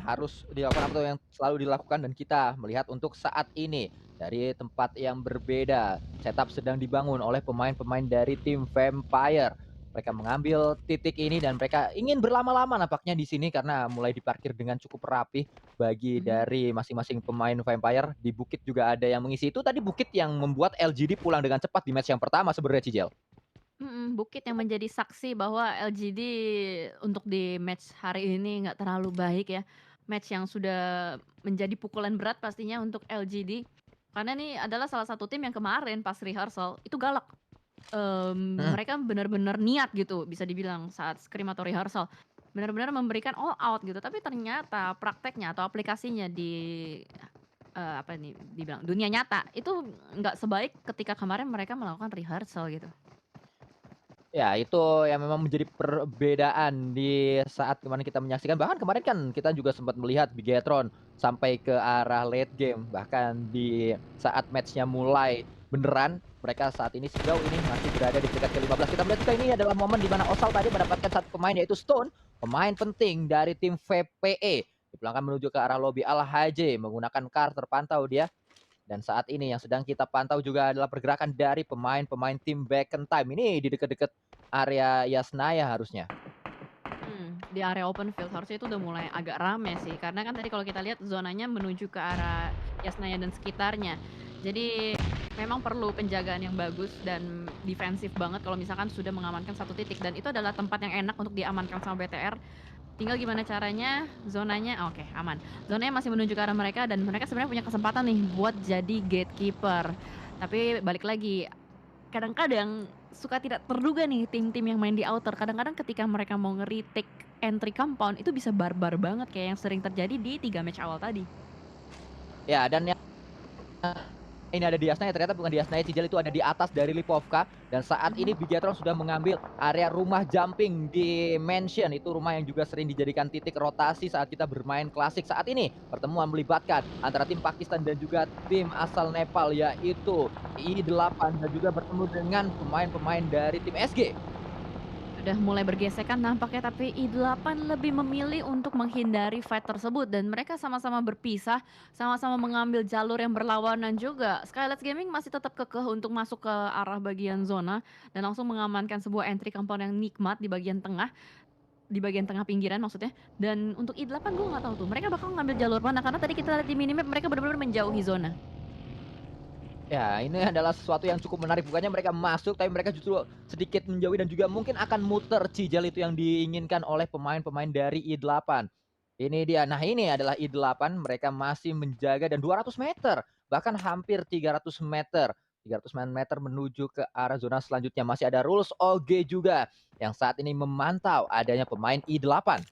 harus dilakukan atau yang selalu dilakukan dan kita melihat untuk saat ini dari tempat yang berbeda, setup sedang dibangun oleh pemain-pemain dari tim Vampire. Mereka mengambil titik ini dan mereka ingin berlama-lama nampaknya di sini karena mulai diparkir dengan cukup rapi bagi Mhm. dari masing-masing pemain Vampire. Di bukit juga ada yang mengisi. Itu tadi bukit yang membuat LGD pulang dengan cepat di match yang pertama sebenarnya, Cijel. Bukit yang menjadi saksi bahwa LGD untuk di match hari ini nggak terlalu baik ya. Match yang sudah menjadi pukulan berat pastinya untuk LGD. Karena ini adalah salah satu tim yang kemarin pas rehearsal itu galak. Mhm. Mereka benar-benar niat gitu bisa dibilang saat scrim atau rehearsal. Benar-benar memberikan all out gitu, tapi ternyata prakteknya atau aplikasinya di, apa nih dibilang, dunia nyata itu nggak sebaik ketika kemarin mereka melakukan rehearsal gitu. Ya, itu yang memang menjadi perbedaan di saat kemarin kita menyaksikan, bahkan kemarin kan kita juga sempat melihat Bigetron sampai ke arah late game, bahkan di saat match-nya mulai beneran, mereka saat ini sejauh ini masih berada di peringkat ke-15. Kita melihat juga ini adalah momen di mana Osal tadi mendapatkan satu pemain yaitu Stone, pemain penting dari tim VPE. Dipulangkan menuju ke arah lobi Al-Hj menggunakan kar terpantau dia. Dan saat ini yang sedang kita pantau juga adalah pergerakan dari pemain-pemain tim Back in Time. Ini di dekat-dekat area Yasnaya harusnya. Di area open field harusnya itu udah mulai agak rame sih, karena kan tadi kalau kita lihat zonanya menuju ke arah Yasnaya dan sekitarnya. Jadi memang perlu penjagaan yang bagus dan defensif banget kalau misalkan sudah mengamankan satu titik dan itu adalah tempat yang enak untuk diamankan sama BTR. Tinggal gimana caranya zonanya oke, aman. Zonanya masih menuju ke arah mereka dan mereka sebenarnya punya kesempatan nih buat jadi gatekeeper. Tapi balik lagi, kadang-kadang suka tidak terduga nih tim-tim yang main di outer, kadang-kadang ketika mereka mau nge-retake entry compound itu bisa barbar banget kayak yang sering terjadi di 3 match awal tadi. Ya, dan yang ini ada di Yasnaya, ternyata bukan di Yasnaya Cijal, itu ada di atas dari Lipovka. Dan saat ini Mhm. Bigatron sudah mengambil area rumah jumping di Mansion. Itu rumah yang juga sering dijadikan titik rotasi saat kita bermain klasik. Saat ini pertemuan melibatkan antara tim Pakistan dan juga tim asal Nepal, yaitu I8 dan juga bertemu dengan pemain-pemain dari tim SG. Udah mulai bergesekan nampaknya tapi I8 lebih memilih untuk menghindari fight tersebut dan mereka sama-sama berpisah, sama-sama mengambil jalur yang berlawanan juga. Skylights Gaming masih tetap kekeh untuk masuk ke arah bagian zona dan langsung mengamankan sebuah entry compound yang nikmat di bagian tengah pinggiran maksudnya. Dan untuk I8 gue nggak tahu tuh mereka bakal ngambil jalur mana karena tadi kita lihat di minimap mereka benar-benar menjauhi zona. Ya, ini adalah sesuatu yang cukup menarik. Bukannya mereka masuk, tapi mereka justru sedikit menjauhi dan juga mungkin akan muter Cijal itu yang diinginkan oleh pemain-pemain dari I8. Ini dia. Nah, ini adalah I8. Mereka masih menjaga dan 200 meter, bahkan hampir 300 meter. 300 meter menuju ke arah zona selanjutnya. Masih ada Rules OG juga yang saat ini memantau adanya pemain I8.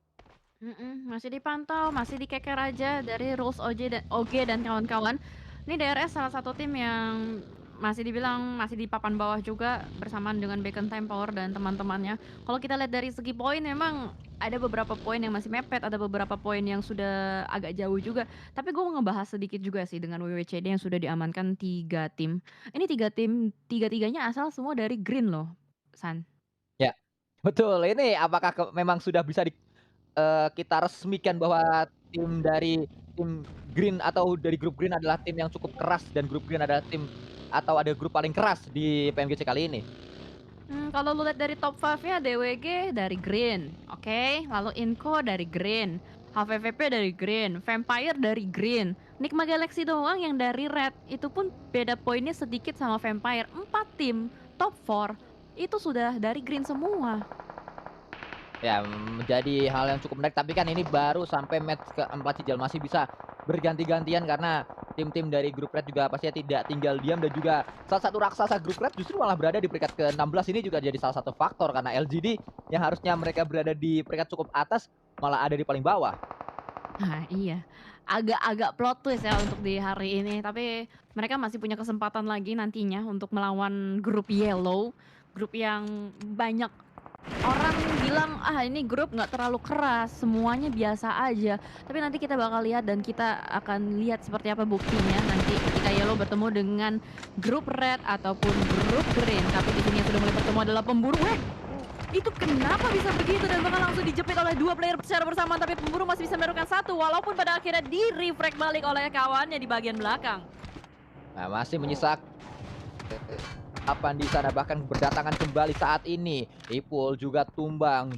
Masih dipantau, masih dikeker aja dari Rules OG dan kawan-kawan. Ini DRS salah satu tim yang masih dibilang masih di papan bawah juga bersamaan dengan Beacon Time Power dan teman-temannya. Kalau kita lihat dari segi poin memang ada beberapa poin yang masih mepet, ada beberapa poin yang sudah agak jauh juga. Tapi gue mau ngebahas sedikit juga sih dengan WWCD yang sudah diamankan 3 tim. Ini 3 tim, tiga-tiganya asal semua dari Green loh, San. Ya, betul. Ini apakah memang sudah bisa kita resmikan bahwa tim dari tim Green atau dari grup Green adalah tim yang cukup keras dan grup Green adalah tim atau ada grup paling keras di PMGC kali ini. Kalau lu lihat dari top 5-nya DWG dari Green, oke, lalu Inco dari Green, HVVP dari Green, Vampire dari Green, Nigma Galaxy doang yang dari Red, itu pun beda poinnya sedikit sama Vampire. 4 tim top 4 itu sudah dari Green semua. Ya, menjadi hal yang cukup menarik, tapi kan ini baru sampai match keempat Cijal, masih bisa berganti-gantian karena tim-tim dari grup Red juga pastinya tidak tinggal diam dan juga salah satu raksasa grup Red justru malah berada di peringkat ke-16. Ini juga jadi salah satu faktor karena LGD yang harusnya mereka berada di peringkat cukup atas malah ada di paling bawah. Nah, iya. Agak-agak plot twist ya untuk di hari ini, tapi mereka masih punya kesempatan lagi nantinya untuk melawan grup Yellow, grup yang banyak orang bilang, "Ah, ini grup nggak terlalu keras, semuanya biasa aja." Tapi nanti kita bakal lihat dan kita akan lihat seperti apa buktinya nanti ketika Yellow bertemu dengan grup Red ataupun grup Green. Tapi di sini yang sudah mulai bertemu adalah pemburu. Itu kenapa bisa begitu dan bahkan langsung dijepit oleh 2 player secara bersamaan, tapi pemburu masih bisa mendapatkan 1 walaupun pada akhirnya di-refrag balik oleh kawannya di bagian belakang. Nah, masih menyisakan di sana, bahkan berdatangan kembali saat ini. Ipul juga tumbang,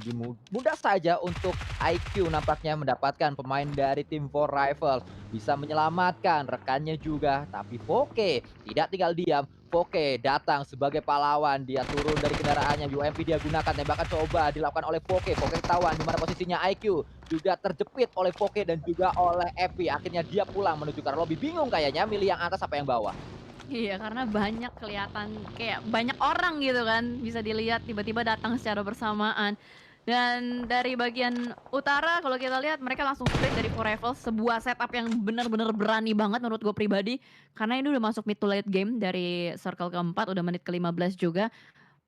mudah saja untuk IQ nampaknya mendapatkan pemain dari tim Four Rifles. Bisa menyelamatkan rekannya juga, tapi Poke tidak tinggal diam. Poke datang sebagai pahlawan, dia turun dari kendaraannya, UMP dia gunakan, tembakan coba dilakukan oleh Poke. Poke ketahuan di mana posisinya. IQ juga terjepit oleh Poke dan juga oleh Epi. Akhirnya dia pulang menuju ke arah lobby, bingung kayaknya milih yang atas apa yang bawah. Iya, karena banyak kelihatan kayak banyak orang gitu kan, bisa dilihat tiba-tiba datang secara bersamaan. Dan dari bagian utara kalau kita lihat mereka langsung split dari Four Rivals, sebuah setup yang benar-benar berani banget menurut gue pribadi. Karena ini udah masuk mid to late game dari circle keempat, udah menit ke-15 juga.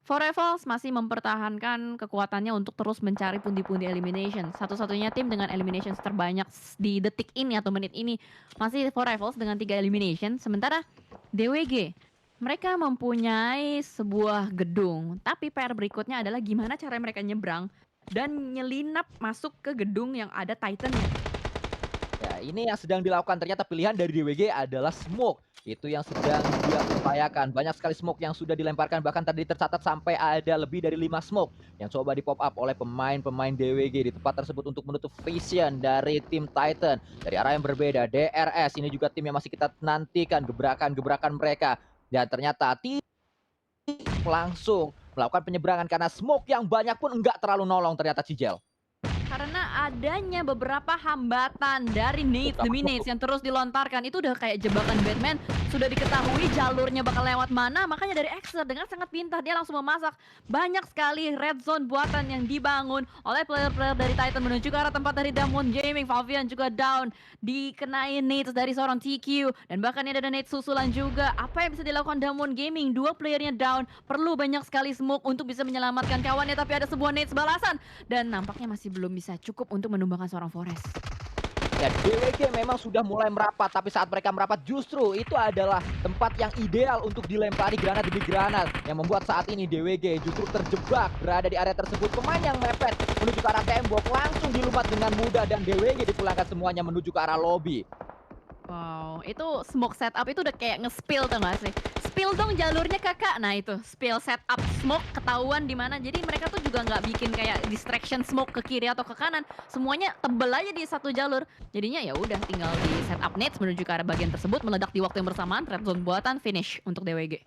Four Rivals masih mempertahankan kekuatannya untuk terus mencari pundi-pundi elimination. Satu-satunya tim dengan elimination terbanyak di detik ini atau menit ini masih Four Rivals dengan 3 elimination. Sementara DWG mereka mempunyai sebuah gedung, tapi PR berikutnya adalah gimana cara mereka nyebrang dan nyelinap masuk ke gedung yang ada Titan-nya. Ya, ini yang sedang dilakukan, ternyata pilihan dari DWG adalah smoke. Itu yang sedang dia upayakan. Banyak sekali smoke yang sudah dilemparkan, bahkan tadi tercatat sampai ada lebih dari 5 smoke yang coba di pop up oleh pemain-pemain DWG di tempat tersebut untuk menutup vision dari tim Titan. Dari arah yang berbeda, DRS ini juga tim yang masih kita nantikan gebrakan-gebrakan mereka. Dan ternyata langsung melakukan penyeberangan karena smoke yang banyak pun enggak terlalu nolong ternyata Cijel. Karena adanya beberapa hambatan dari nades demi nades yang terus dilontarkan, itu udah kayak jebakan Batman, sudah diketahui jalurnya bakal lewat mana, makanya dari Exer dengan sangat pintar dia langsung memasak banyak sekali red zone buatan yang dibangun oleh player-player dari Titan menuju ke arah tempat dari Damwon Gaming. Favian juga down, dikenai nades dari seorang TQ, dan bahkan ini ada nades susulan juga. Apa yang bisa dilakukan Damwon Gaming? 2 playernya down, perlu banyak sekali smoke untuk bisa menyelamatkan kawannya, tapi ada sebuah nades balasan dan nampaknya masih belum bisa cukup untuk menumbangkan seorang Forest. Ya, DWG memang sudah mulai merapat, tapi saat mereka merapat justru itu adalah tempat yang ideal untuk dilempari granat demi granat, yang membuat saat ini DWG justru terjebak berada di area tersebut. Pemain yang mepet menuju ke arah tembok langsung dilumat dengan mudah dan DWG dipulangkan semuanya menuju ke arah lobby. Wow, itu smoke setup itu udah kayak nge-spill tuh gak sih? Spill dong jalurnya kakak. Nah itu, spill setup smoke ketahuan di mana. Jadi mereka tuh juga nggak bikin kayak distraction smoke ke kiri atau ke kanan. Semuanya tebel aja di satu jalur. Jadinya ya udah tinggal di setup nades menuju ke arah bagian tersebut, meledak di waktu yang bersamaan, red zone buatan, finish untuk DWG.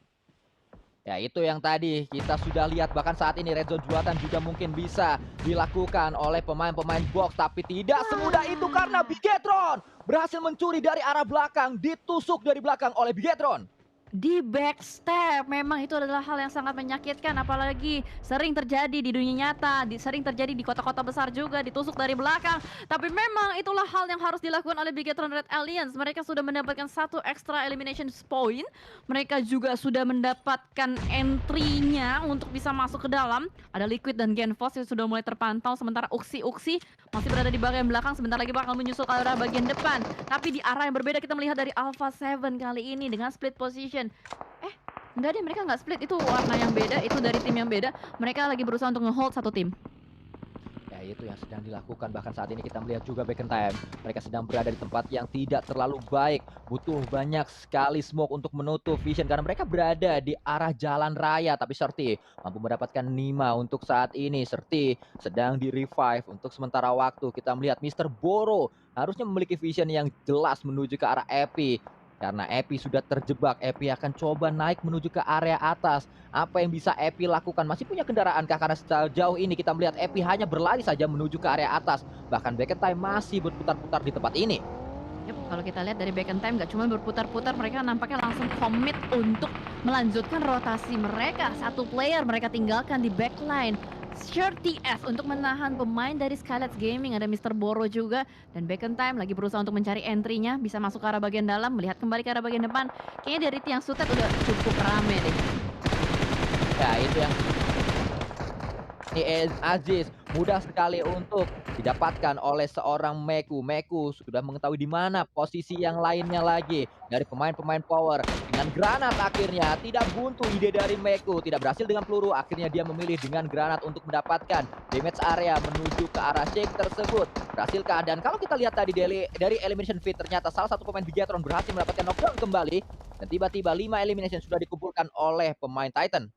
Ya, itu yang tadi kita sudah lihat, bahkan saat ini red zone buatan juga mungkin bisa dilakukan oleh pemain-pemain box, tapi tidak semudah itu karena Bigetron berhasil mencuri dari arah belakang, ditusuk dari belakang oleh Bigetron. Di backstep, memang itu adalah hal yang sangat menyakitkan, apalagi sering terjadi di dunia nyata, sering terjadi di kota-kota besar juga, ditusuk dari belakang. Tapi memang itulah hal yang harus dilakukan oleh Bigetron Red Alliance. Mereka sudah mendapatkan 1 extra elimination point, mereka juga sudah mendapatkan entry-nya untuk bisa masuk ke dalam. Ada Liquid dan Genfos yang sudah mulai terpantau, sementara Uksi masih berada di bagian belakang, sebentar lagi bakal menyusul ke arah bagian depan. Tapi di arah yang berbeda kita melihat dari Alpha 7 kali ini dengan split position. Enggak deh, mereka nggak split, itu warna yang beda, itu dari tim yang beda. Mereka lagi berusaha untuk nge-hold satu tim. Ya, itu yang sedang dilakukan. Bahkan saat ini kita melihat juga back in time, mereka sedang berada di tempat yang tidak terlalu baik. Butuh banyak sekali smoke untuk menutup vision karena mereka berada di arah jalan raya. Tapi Serti mampu mendapatkan Nima untuk saat ini. Serti sedang di revive untuk sementara waktu. Kita melihat Mr. Boro harusnya memiliki vision yang jelas menuju ke arah Epi. Karena Epi sudah terjebak, Epi akan coba naik menuju ke area atas. Apa yang bisa Epi lakukan? Masih punya kendaraan kah? Karena sejauh ini kita melihat Epi hanya berlari saja menuju ke area atas. Bahkan back and time masih berputar-putar di tempat ini. Yep, kalau kita lihat dari back and time gak cuma berputar-putar, mereka nampaknya langsung commit untuk melanjutkan rotasi mereka. 1 player mereka tinggalkan di backline. TS untuk menahan pemain dari Skylights Gaming, ada Mr. Boro juga, dan back and time lagi berusaha untuk mencari entry-nya, bisa masuk ke arah bagian dalam, melihat kembali ke arah bagian depan. Kayaknya dari tiang sutet udah cukup rame deh. Ya, itu yang Ini Aziz mudah sekali untuk didapatkan oleh seorang Meku. Meku sudah mengetahui di mana posisi yang lainnya lagi dari pemain-pemain power. Dengan granat akhirnya tidak buntu ide dari Meku, tidak berhasil dengan peluru, akhirnya dia memilih dengan granat untuk mendapatkan damage area menuju ke arah Shake tersebut. Berhasilkah? Dan kalau kita lihat tadi dari elimination feed ternyata salah satu pemain Bigetron berhasil mendapatkan knockdown kembali dan tiba-tiba 5 elimination sudah dikumpulkan oleh pemain Titan.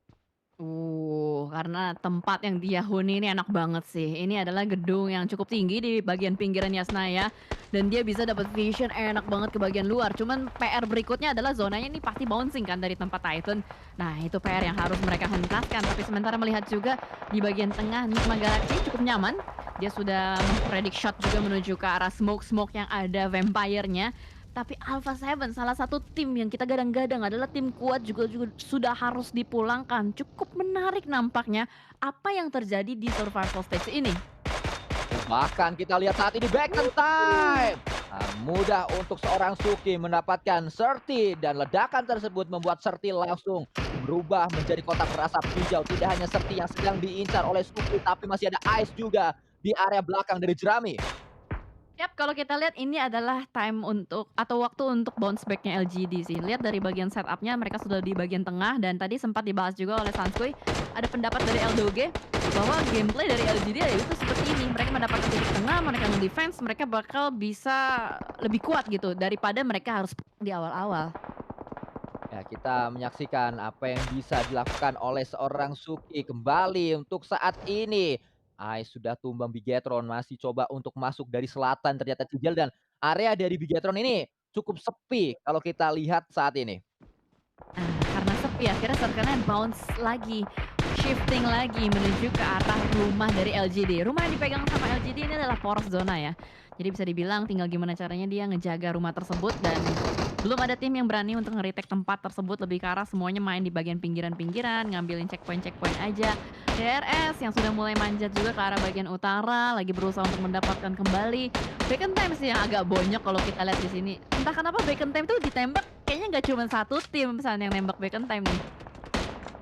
Karena tempat yang dihuni ini enak banget sih. Ini adalah gedung yang cukup tinggi di bagian pinggiran Yasnaya, dan dia bisa dapat vision enak banget ke bagian luar. Cuman PR berikutnya adalah zonanya ini pasti bouncing kan dari tempat Titan. Nah, itu PR yang harus mereka hentaskan. Tapi sementara melihat juga di bagian tengah Nigma Galaxy cukup nyaman. Dia sudah mempredik shot juga menuju ke arah smoke-smoke yang ada vampire-nya. Tapi Alpha Seven, salah satu tim yang kita gadang-gadang adalah tim kuat juga sudah harus dipulangkan. Cukup menarik nampaknya apa yang terjadi di survival stage ini. Bahkan kita lihat saat ini back in time. Mudah untuk seorang Suki mendapatkan Serti dan ledakan tersebut membuat Serti langsung berubah menjadi kotak berasap hijau. Tidak hanya Serti yang sedang diincar oleh Suki, tapi masih ada Ice juga di area belakang dari Jerami. Yap, kalau kita lihat ini adalah time untuk atau waktu untuk bounce back-nya LGD sih. Lihat dari bagian setup-nya mereka sudah di bagian tengah, dan tadi sempat dibahas juga oleh Sanskuy, ada pendapat dari Eldoge bahwa gameplay dari LGD ya itu seperti ini. Mereka mendapatkan titik tengah, mereka nge-defense, mereka bakal bisa lebih kuat gitu daripada mereka harus di awal-awal. Ya, kita menyaksikan apa yang bisa dilakukan oleh seorang Suki kembali untuk saat ini. Sudah tumbang Bigetron, masih coba untuk masuk dari selatan ternyata Cijel, dan area dari Bigetron ini cukup sepi kalau kita lihat saat ini. Nah, karena sepi akhirnya circle-nya bounce lagi, shifting lagi menuju ke arah rumah dari LGD. Rumah yang dipegang sama LGD ini adalah poros zona ya. Jadi bisa dibilang tinggal gimana caranya dia ngejaga rumah tersebut, dan belum ada tim yang berani untuk nge-retake tempat tersebut, lebih ke arah semuanya main di bagian pinggiran-pinggiran, ngambilin checkpoint-checkpoint aja. DRS yang sudah mulai manjat juga ke arah bagian utara, lagi berusaha untuk mendapatkan kembali. Back time sih yang agak bonyok kalau kita lihat di sini. Entah kenapa back time tuh ditembak kayaknya nggak cuma satu tim misalnya yang nembak back time nih.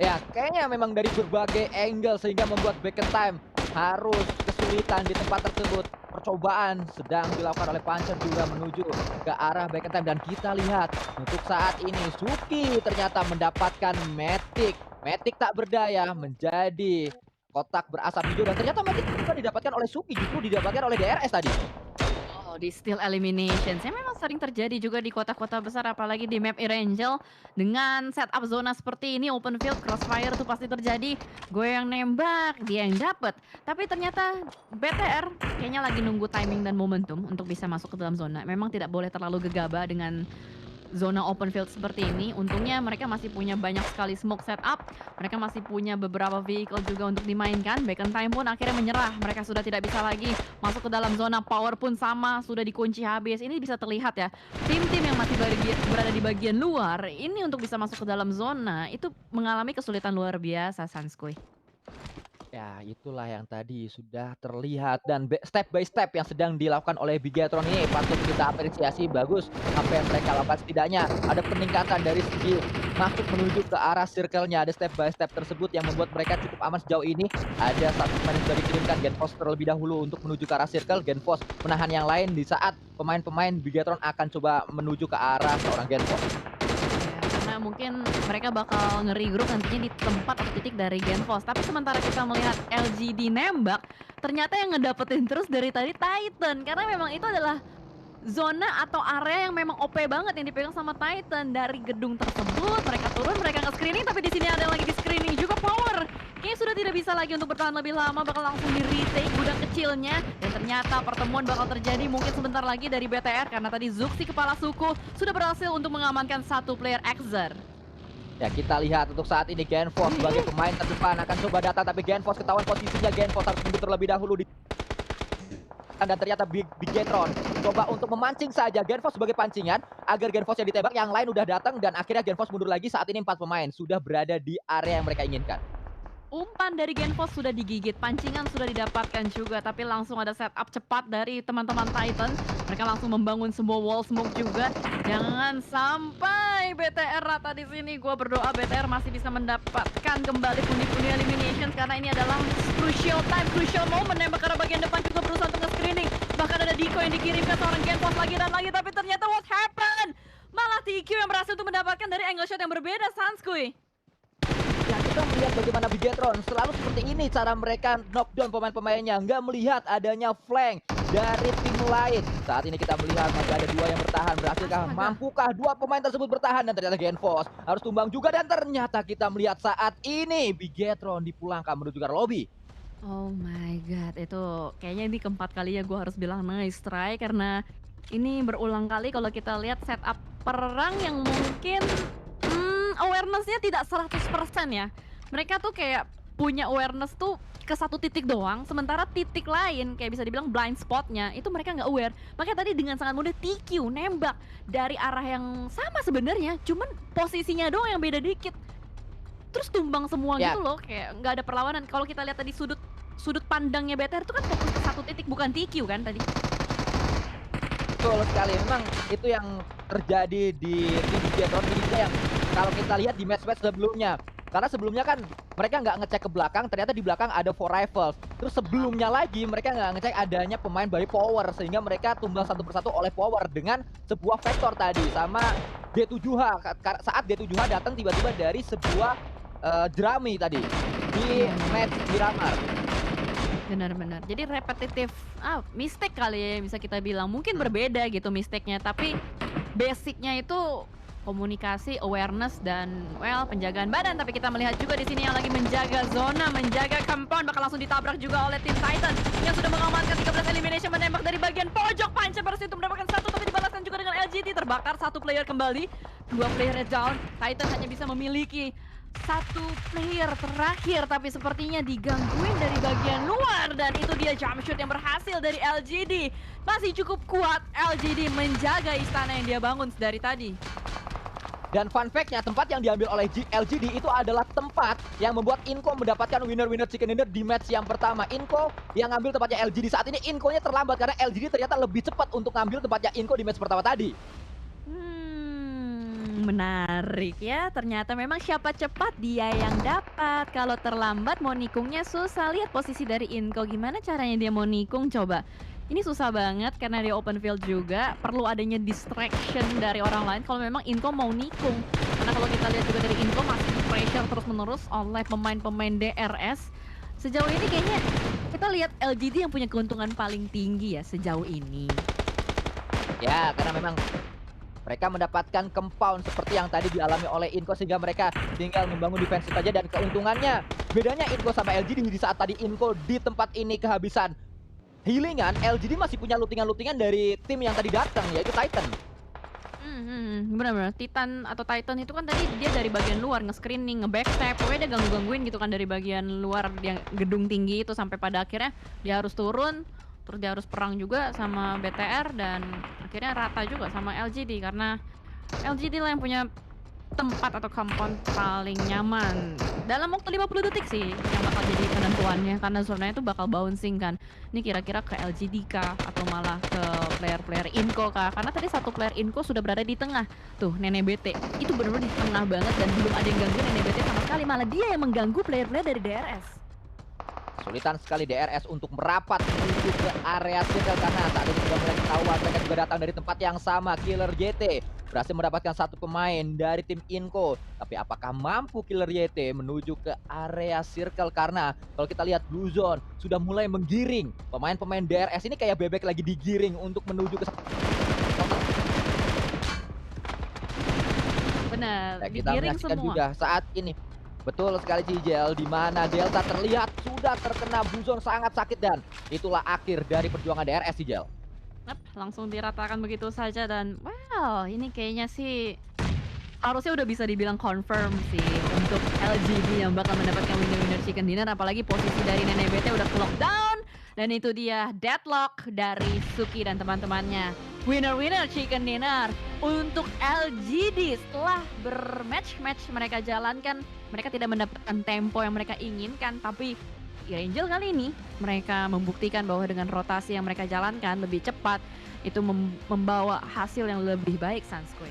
Ya, kayaknya memang dari berbagai angle sehingga membuat back in time harus kesulitan di tempat tersebut. Percobaan sedang dilakukan oleh Pancer juga menuju ke arah back in time, dan kita lihat untuk saat ini Suki ternyata mendapatkan Matic. Matic tak berdaya menjadi kotak berasap hijau, dan ternyata Matic bukan didapatkan oleh Suki, justru didapatkan oleh DRS tadi. Oh, di steal elimination. Saya memang sering terjadi juga di kota-kota besar, apalagi di map Erangel. Dengan setup zona seperti ini, open field, crossfire tuh pasti terjadi. Gue yang nembak, dia yang dapet. Tapi ternyata BTR kayaknya lagi nunggu timing dan momentum untuk bisa masuk ke dalam zona. Memang tidak boleh terlalu gegabah dengan zona open field seperti ini. Untungnya mereka masih punya banyak sekali smoke setup. Mereka masih punya beberapa vehicle juga untuk dimainkan. Back in time pun akhirnya menyerah. Mereka sudah tidak bisa lagi masuk ke dalam zona. Power pun sama, sudah dikunci habis. Ini bisa terlihat ya. Tim-tim yang masih berada di bagian luar, ini untuk bisa masuk ke dalam zona, itu mengalami kesulitan luar biasa, Sanskuy. Ya, itulah yang tadi sudah terlihat, dan step by step yang sedang dilakukan oleh Bigetron ini patut kita apresiasi. Bagus apa yang mereka lakukan, setidaknya ada peningkatan dari segi masuk menuju ke arah circle-nya. Ada step by step tersebut yang membuat mereka cukup aman sejauh ini. Ada satu pemain yang sudah dikirimkan, Genfos terlebih dahulu untuk menuju ke arah circle. Genfos menahan yang lain di saat pemain-pemain Bigetron akan coba menuju ke arah seorang Genfos. Karena mungkin mereka bakal nge-regroup nantinya di tempat atau titik dari Genfos. Tapi sementara kita melihat LGD nembak, ternyata yang ngedapetin terus dari tadi Titan. Karena memang itu adalah zona atau area yang memang OP banget yang dipegang sama Titan. Dari gedung tersebut mereka turun, mereka nge-screening, tapi di sini ada yang lagi di screening juga Power. Kayaknya sudah tidak bisa lagi untuk bertahan lebih lama, bakal langsung di retake gudang kecilnya, dan ternyata pertemuan bakal terjadi mungkin sebentar lagi dari BTR karena tadi Zook si kepala suku sudah berhasil untuk mengamankan satu player Exer. Ya, kita lihat untuk saat ini Genfos sebagai pemain terdepan akan coba datang, tapi Genfos ketahuan posisinya. Genfos harus mundur terlebih dahulu di, dan ternyata Bigetron coba untuk memancing saja Genfos sebagai pancingan agar Genfos yang ditembak, yang lain udah datang, dan akhirnya Genfos mundur lagi. Saat ini 4 pemain sudah berada di area yang mereka inginkan. Umpan dari Genfos sudah digigit, pancingan sudah didapatkan juga, tapi langsung ada setup cepat dari teman-teman Titan. Mereka langsung membangun semua wall smoke juga. Jangan sampai mulai BTR rata di sini. Gua berdoa BTR masih bisa mendapatkan kembali pundi-pundi elimination karena ini adalah crucial time, crucial moment. Nembak ke arah bagian depan juga berusaha untuk nge-screening. Bahkan ada Diko yang dikirimkan seorang Genpos lagi dan lagi, tapi ternyata what happened? Malah TQ yang berhasil untuk mendapatkan dari angle shot yang berbeda, Sanskuy. Ya, kita melihat bagaimana Bigetron selalu seperti ini cara mereka knockdown pemain-pemainnya, nggak melihat adanya flank dari tim lain. Saat ini kita melihat masih ada dua yang bertahan, berhasilkah, Astaga. mampukah dua pemain tersebut bertahan, dan ternyata Genfos harus tumbang juga, dan ternyata kita melihat saat ini Bigetron dipulangkan menuju ke lobby. Oh my god, itu kayaknya ini keempat kalinya gue harus bilang nice try karena ini berulang kali kalau kita lihat setup perang yang mungkin awareness-nya tidak 100% ya. Mereka tuh kayak punya awareness tuh ke satu titik doang, sementara titik lain kayak bisa dibilang blind spotnya itu mereka nggak aware. Makanya tadi dengan sangat mudah TQ nembak dari arah yang sama sebenarnya, cuman posisinya doang yang beda dikit. Terus tumbang semua Ya. gitu loh, kayak nggak ada perlawanan. Kalau kita lihat tadi sudut pandangnya BTR itu kan fokus ke satu titik, bukan TQ kan tadi. Betul sekali, memang itu yang terjadi di tim Bigetron ini juga yang kalau kita lihat di match-match sebelumnya. Karena sebelumnya kan mereka nggak ngecek ke belakang, ternyata di belakang ada 4 rifles. Terus sebelumnya lagi mereka nggak ngecek adanya pemain by power, sehingga mereka tumbang satu persatu oleh power dengan sebuah vektor tadi sama D7H. Saat D7H datang tiba-tiba dari sebuah jerami tadi di match Miramar. Benar-benar. Jadi repetitif, mistake kali ya bisa kita bilang. Mungkin berbeda gitu mistake-nya, tapi basic-nya itu komunikasi, awareness, dan penjagaan badan. Tapi kita melihat juga di sini yang lagi menjaga zona, menjaga compound, bakal langsung ditabrak juga oleh tim Titan yang sudah mengamankan 13 elimination, menembak dari bagian pojok. Puncher berhasil untuk mendapatkan satu, tapi dibalaskan juga dengan LGD. Terbakar satu player kembali, dua player down. Titan hanya bisa memiliki satu player terakhir, tapi sepertinya digangguin dari bagian luar, dan itu dia jump shoot yang berhasil dari LGD. Masih cukup kuat LGD menjaga istana yang dia bangun dari tadi. Dan fun fact-nya, tempat yang diambil oleh LGD itu adalah tempat yang membuat Inco mendapatkan winner-winner chicken dinner di match yang pertama. Inco yang ngambil tempatnya LGD. Saat ini Inco-nya terlambat karena LGD ternyata lebih cepat untuk ngambil tempatnya Inco di match pertama tadi. Menarik ya, ternyata memang siapa cepat dia yang dapat. Kalau terlambat mau nikungnya susah. Lihat posisi dari Inco, gimana caranya dia mau nikung coba. Ini susah banget karena dia open field juga, perlu adanya distraction dari orang lain kalau memang Inco mau nikung. Karena kalau kita lihat juga dari Inco masih pressure terus-menerus oleh pemain-pemain DRS. Sejauh ini kayaknya kita lihat LGD yang punya keuntungan paling tinggi ya sejauh ini. Ya, karena memang mereka mendapatkan compound seperti yang tadi dialami oleh Inco, sehingga mereka tinggal membangun defense saja. Dan keuntungannya, bedanya Inco sama LGD di saat tadi Inco di tempat ini kehabisan healingan, LGD masih punya lootingan-lootingan dari tim yang tadi datang, yaitu Titan. Benar-benar Titan atau Titan itu kan tadi dia dari bagian luar nge-screening, nge-backstep, pokoknya dia ganggu-gangguin gitu kan dari bagian luar yang gedung tinggi itu, sampai pada akhirnya dia harus turun, terus dia harus perang juga sama BTR, dan akhirnya rata juga sama LGD karena LGD lah yang punya tempat atau compound paling nyaman dalam waktu 50 detik sih yang bakal jadi penentuannya, karena zonanya itu bakal bouncing kan. Ini kira-kira ke LGD kah atau malah ke player-player Inco kah, karena tadi satu player Inco sudah berada di tengah tuh. Nenek BT itu benar-benar di tengah banget dan belum ada yang ganggu Nenek BT sama sekali, malah dia yang mengganggu player-player dari DRS. Kesulitan sekali DRS untuk merapat menuju ke area circle karena saat ini sudah mulai ketahuan mereka juga datang dari tempat yang sama. Killer YT berhasil mendapatkan satu pemain dari tim Inco, tapi apakah mampu Killer YT menuju ke area circle? Karena kalau kita lihat Blue Zone sudah mulai menggiring pemain-pemain DRS ini kayak bebek lagi digiring untuk menuju ke Benar, ya, kita digiring menyaksikan semua. juga saat ini. Betul sekali Cijel, di mana Delta terlihat sudah terkena Blue Zone sangat sakit, dan itulah akhir dari perjuangan DRS Cijel. Langsung diratakan begitu saja, dan ini kayaknya sih harusnya udah bisa dibilang confirm sih untuk LGD yang bakal mendapatkan winner-winner chicken dinner, apalagi posisi dari Nenek BT udah ke lockdown, dan itu dia deadlock dari Suki dan teman-temannya. Winner-winner chicken dinner untuk LGD setelah bermatch-match mereka jalankan, mereka tidak mendapatkan tempo yang mereka inginkan, tapi Angel kali ini mereka membuktikan bahwa dengan rotasi yang mereka jalankan lebih cepat itu membawa hasil yang lebih baik, Sanskuy.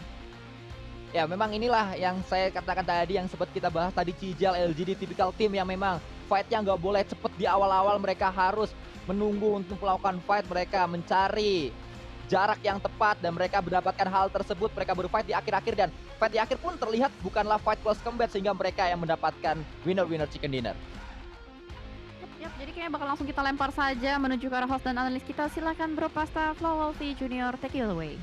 Ya memang inilah yang saya katakan tadi, yang sempat kita bahas tadi, Cijal, LGD tipikal tim yang memang fight-nya nggak boleh cepet di awal-awal, mereka harus menunggu untuk melakukan fight, mereka mencari jarak yang tepat dan mereka mendapatkan hal tersebut, mereka berfight di akhir-akhir dan fight di akhir pun terlihat bukanlah fight close combat sehingga mereka yang mendapatkan winner chicken dinner. Yap, jadi kayaknya bakal langsung kita lempar saja menuju ke arah host dan analis kita. Silakan Bro Pasta, Flowalty Junior, take it away.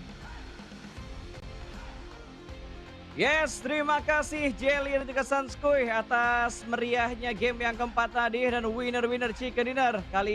Yes, terima kasih Jelly dan juga Sanskuy atas meriahnya game yang keempat tadi dan winner chicken dinner kali